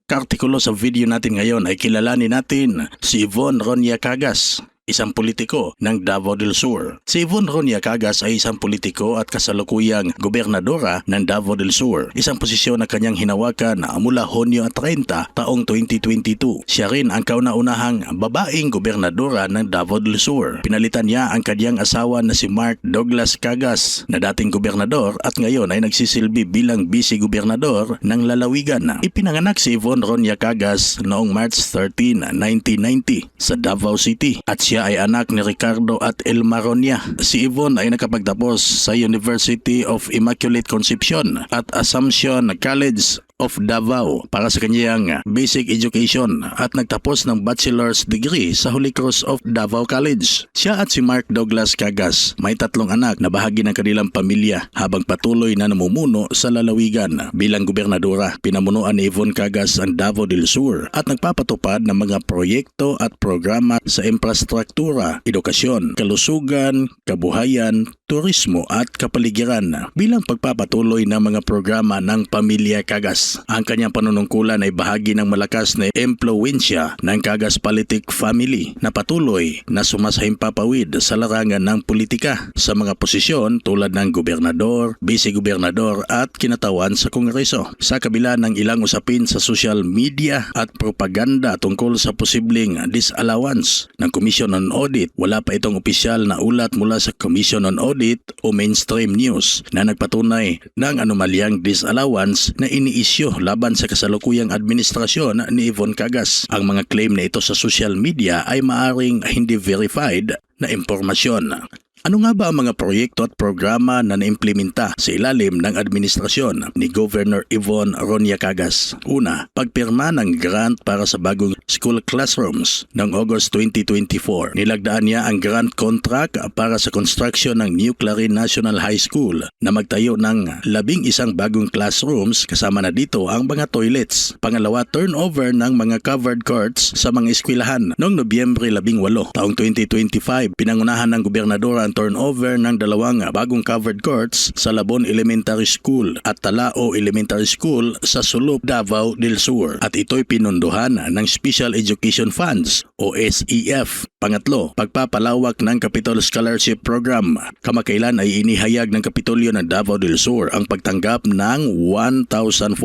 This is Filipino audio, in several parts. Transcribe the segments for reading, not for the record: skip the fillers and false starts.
Kaartikulo sa video natin ngayon ay kilalanin natin si Yvonne Ronya Cagas, isang politiko ng Davao del Sur. Si Yvonne Ronya Cagas ay isang politiko at kasalukuyang gobernadora ng Davao del Sur. Isang posisyon na kanyang hinawakan mula Hunyo 30 taong 2022. Siya rin ang kauna-unahang babaeng gobernadora ng Davao del Sur. Pinalitan niya ang kanyang asawa na si Mark Douglas Cagas na dating gobernador at ngayon ay nagsisilbi bilang vice-gobernador ng lalawigan. Ipinanganak si Yvonne Ronya Cagas noong March 13, 1990 sa Davao City at siya ay anak ni Ricardo at Elma Ronya. Si Yvonne ay nakapagtapos sa University of Immaculate Conception at Assumption College of Davao para sa kanyang basic education at nagtapos ng bachelor's degree sa Holy Cross of Davao College. Siya at si Mark Douglas Cagas may 3 anak na bahagi ng kanilang pamilya habang patuloy na namumuno sa lalawigan. Bilang gobernadora, pinamunuan ni Yvonne Cagas ang Davao del Sur at nagpapatupad ng mga proyekto at programa sa infrastruktura, edukasyon, kalusugan, kabuhayan, turismo at kapaligiran bilang pagpapatuloy ng mga programa ng pamilya Cagas. Ang kanyang panunungkulan ay bahagi ng malakas na impluwensya ng Cagas politic family na patuloy na sumasahimpapawid sa larangan ng politika sa mga posisyon tulad ng gobernador, vice-gobernador at kinatawan sa Kongreso. Sa kabila ng ilang usapin sa social media at propaganda tungkol sa posibleng disallowance ng Commission on Audit, wala pa itong opisyal na ulat mula sa Commission on Audit o mainstream news na nagpatunay ng anomalyang disallowance na iniisyu laban sa kasalukuyang administrasyon ni Yvonne Cagas. Ang mga claim na ito sa social media ay maaring hindi verified na impormasyon. Ano nga ba ang mga proyekto at programa na naimplementa sa ilalim ng administrasyon ni Governor Yvonne Ronya Cagas? Una, pagpirma ng grant para sa bagong school classrooms noong August 2024. Nilagdaan niya ang grant contract para sa construction ng New Clarin National High School na magtayo ng 11 bagong classrooms kasama na dito ang mga toilets. Pangalawa, turnover ng mga covered courts sa mga eskwelahan. Noong Nobyembre 18 taong 2025, pinangunahan ng gobernadora turnover ng 2 bagong covered courts sa Labon Elementary School at Talao Elementary School sa Sulup, Davao del Sur at ito'y pinunduhan ng Special Education Funds o SEF. Pangatlo, pagpapalawak ng Capitol Scholarship Program. Kamakailan ay inihayag ng Kapitolyo ng Davao del Sur ang pagtanggap ng 1,400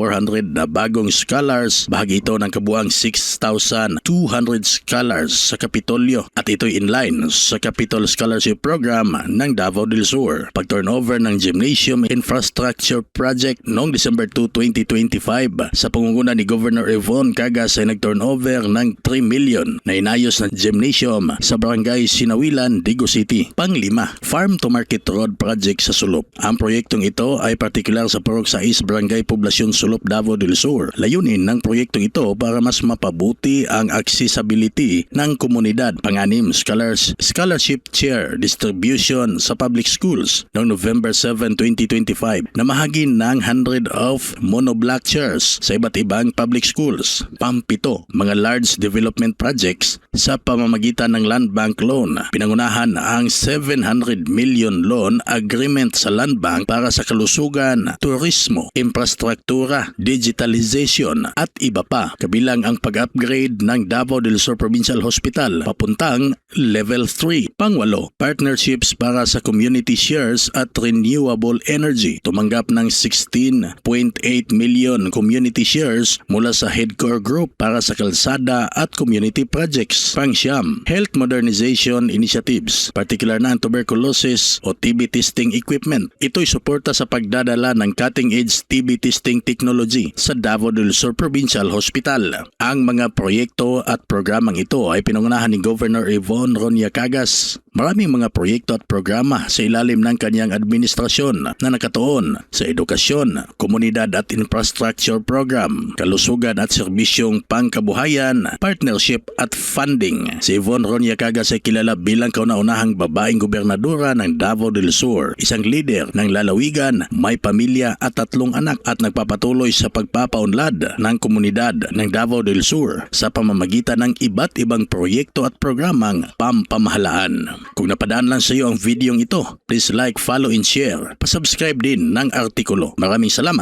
na bagong scholars, bahagi ito ng kabuang 6,200 scholars sa Kapitolyo at ito'y inline sa Capitol Scholarship Program ng Davao del Sur. Pag-turnover ng Gymnasium Infrastructure Project noong December 2, 2025 sa pangunguna ni Governor Yvonne Cagas ay nag-turnover ng 3 million na inayos na gymnasium sa Barangay Sinawilan, Digo City. Panglima, Farm to Market Road Project sa Sulup. Ang proyektong ito ay partikular sa Purok 6 Barangay Poblasyon Sulup, Davao del Sur. Layunin ng proyektong ito para mas mapabuti ang accessibility ng komunidad. Panganim, Scholarship Chair Distribution sa public schools noong November 7, 2025 na mahagi ng 100 of monoblock chairs sa iba't ibang public schools. Pampito, mga large development projects sa pamamagitan ng Land Bank Loan. Pinangunahan ang 700 million loan agreement sa Land Bank para sa kalusugan, turismo, infrastruktura, digitalization at iba pa, kabilang ang pag-upgrade ng Davao del Sur Provincial Hospital papuntang Level 3. Pangwalo, partnerships para sa community shares at renewable energy. Tumanggap ng 16.8 million community shares mula sa Headcore Group para sa kalsada at community projects. Pangsyam, health modernization initiatives, particular na ang tuberculosis o TB testing equipment. Ito'y suporta sa pagdadala ng cutting-edge TB testing technology sa Davao del Sur Provincial Hospital. Ang mga proyekto at programang ito ay pinangunahan ni Governor Yvonne Ronya Cagas. Maraming mga proyekto at programa sa ilalim ng kanyang administrasyon na nakatuon sa edukasyon, komunidad at infrastructure program, kalusugan at serbisyong pangkabuhayan, partnership at funding. Si Yvonne Ronya Cagas ay kilala bilang kauna-unahang babaeng gobernadora ng Davao del Sur, isang leader ng lalawigan, may pamilya at 3 anak at nagpapatuloy sa pagpapaunlad ng komunidad ng Davao del Sur sa pamamagitan ng iba't ibang proyekto at programang pampamahalaan. Kung napadaan lang sa iyo ang videong ito, please like, follow and share. Pasubscribe din ng artikulo. Maraming salamat.